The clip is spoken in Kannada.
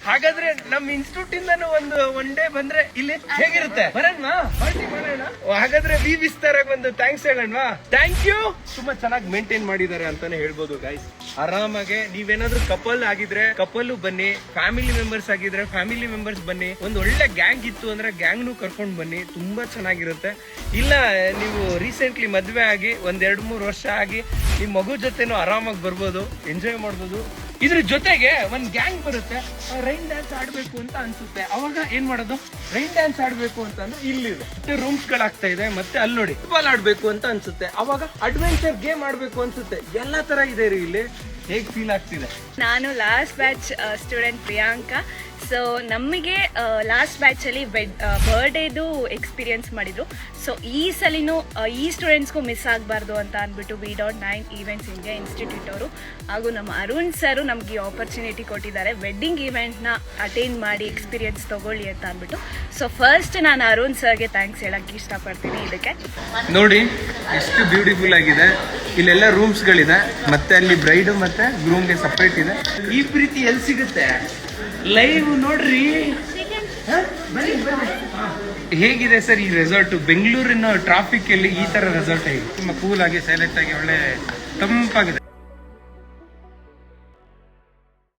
ಹಾಗಾದ್ರೆ ನಮ್ ಇನ್ಸ್ಟಿಟ್ಯೂಟ್ ಇಂದಾನು ಒಂದು ಒನ್ ಡೇ ಬಂದ್ರೆ ಇಲ್ಲಿ ಹೇಗಿರುತ್ತೆ? ಬರೋಣ, ಪಾರ್ಟಿ ಮಾಡೋಣ. ಹಾಗಾದ್ರೆ ವಿ ವಿಸ್ತಾರಾಗ ಒಂದು ಥ್ಯಾಂಕ್ಸ್ ಹೇಳೋಣವಾ? Thank you. ತುಂಬಾ ಚೆನ್ನಾಗಿ ಮೇಂಟೈನ್ ಮಾಡಿದ್ದಾರೆ ಅಂತಾನೆ ಹೇಳ್ಬೋದು ಗೈಸ್. ಆರಾಮಾಗೆ ನೀವೇನಾದ್ರೂ ಕಪಲ್ ಆಗಿದ್ರೆ ಕಪಲ್ ಬನ್ನಿ, ಫ್ಯಾಮಿಲಿ ಮೆಂಬರ್ಸ್ ಆಗಿದ್ರೆ ಫ್ಯಾಮಿಲಿ ಮೆಂಬರ್ಸ್ ಬನ್ನಿ, ಒಂದ್ ಒಳ್ಳೆ ಗ್ಯಾಂಗ್ ಇತ್ತು ಅಂದ್ರೆ ಗ್ಯಾಂಗ್ನು ಕರ್ಕೊಂಡ್ ಬನ್ನಿ, ತುಂಬಾ ಚೆನ್ನಾಗಿರುತ್ತೆ. ಇಲ್ಲ ನೀವು ರೀಸೆಂಟ್ಲಿ ಮದ್ವೆ ಆಗಿ ಒಂದ್ 2-3 ವರ್ಷ ಆಗಿ ನಿಮ್ ಮಗು ಜೊತೆನೂ ಆರಾಮಾಗಿ ಬರ್ಬೋದು, ಎಂಜಾಯ್ ಮಾಡ್ಬೋದು. ಇದ್ರ ಜೊತೆಗೆ ಒಂದ್ ಗ್ಯಾಂಗ್ ಬರುತ್ತೆ, ರೈನ್ ಡ್ಯಾನ್ಸ್ ಆಡ್ಬೇಕು ಅಂತ ಅನ್ಸುತ್ತೆ. ಅವಾಗ ಏನ್ ಮಾಡೋದು? ರೈನ್ ಡ್ಯಾನ್ಸ್ ಆಡ್ಬೇಕು ಅಂತಂದ್ರೆ ಇಲ್ಲಿದೆ ಮತ್ತೆ ರೂಮ್ಸ್ ಗಳಾಗ್ತಾ ಇದೆ, ಮತ್ತೆ ಅಲ್ಲಿ ನೋಡಿ ಫುಟ್ಬಾಲ್ ಆಡ್ಬೇಕು ಅಂತ ಅನ್ಸುತ್ತೆ. ಅವಾಗ ಅಡ್ವೆಂಚರ್ ಗೇಮ್ ಆಡ್ಬೇಕು ಅನ್ಸುತ್ತೆ. ಎಲ್ಲಾ ತರ ಇದೆ ರೀ ಇಲ್ಲಿ. ಹೇಗ್ ಫೀಲ್ ಆಗ್ತಿದೆ? ನಾನು last batch student Priyanka. So ನಮಗೆ ಲಾಸ್ಟ್ ಬ್ಯಾಚಲ್ಲಿ ಬರ್ಡೇದು ಎಕ್ಸ್ಪೀರಿಯನ್ಸ್ ಮಾಡಿದ್ರು. ಸೊ ಈ ಸಲಿನೂ ಈ ಸ್ಟೂಡೆಂಟ್ಸ್ಗೂ ಮಿಸ್ ಆಗಬಾರ್ದು ಅಂತ ಅಂದ್ಬಿಟ್ಟು V.9 ಈವೆಂಟ್ಸ್ ಇಂಡಿಯಾ ಇನ್ಸ್ಟಿಟ್ಯೂಟ್ ಅವರು ಹಾಗೂ ನಮ್ಮ ಅರುಣ್ ಸರ್ ನಮ್ಗೆ ಈ ಆಪರ್ಚುನಿಟಿ ಕೊಟ್ಟಿದ್ದಾರೆ, ವೆಡ್ಡಿಂಗ್ ಈವೆಂಟ್ನ ಅಟೆಂಡ್ ಮಾಡಿ ಎಕ್ಸ್ಪೀರಿಯನ್ಸ್ ತಗೊಳ್ಳಿ ಅಂತ ಅಂದ್ಬಿಟ್ಟು. ಸೊ ಫಸ್ಟ್ ನಾನು ಅರುಣ್ ಸರ್ಗೆ ಥ್ಯಾಂಕ್ಸ್ ಹೇಳಕ್ಕೆ ಇಷ್ಟಪಡ್ತೀನಿ. ಇದಕ್ಕೆ ನೋಡಿ ಎಷ್ಟು ಬ್ಯೂಟಿಫುಲ್ ಆಗಿದೆ. ಇಲ್ಲೆಲ್ಲ ರೂಮ್ಸ್ಗಳಿದೆ, ಮತ್ತೆ ಅಲ್ಲಿ ಬ್ರೈಡ್ ಮತ್ತೆ ಗ್ರೂಮ್ಗೆ ಸಪ್ರೇಟ್ ಇದೆ. ಈ ಪ್ರೀತಿ ಎಲ್ಲಿ ಸಿಗುತ್ತೆ? ಲೈವ್ ನೋಡ್ರಿ. ಹೇಗಿದೆ ಸರ್ ಈ ರೆಸಾರ್ಟ್? ಬೆಂಗಳೂರಿನ ಟ್ರಾಫಿಕ್ ಅಲ್ಲಿ ಈ ತರ ರೆಸಾರ್ಟ್ ಹೇಗೆ? ತುಂಬಾ ಕೂಲ್ ಆಗಿ ಸೈಲೆಂಟ್ ಆಗಿ ಒಳ್ಳೆ ತಂಪಾಗಿದೆ.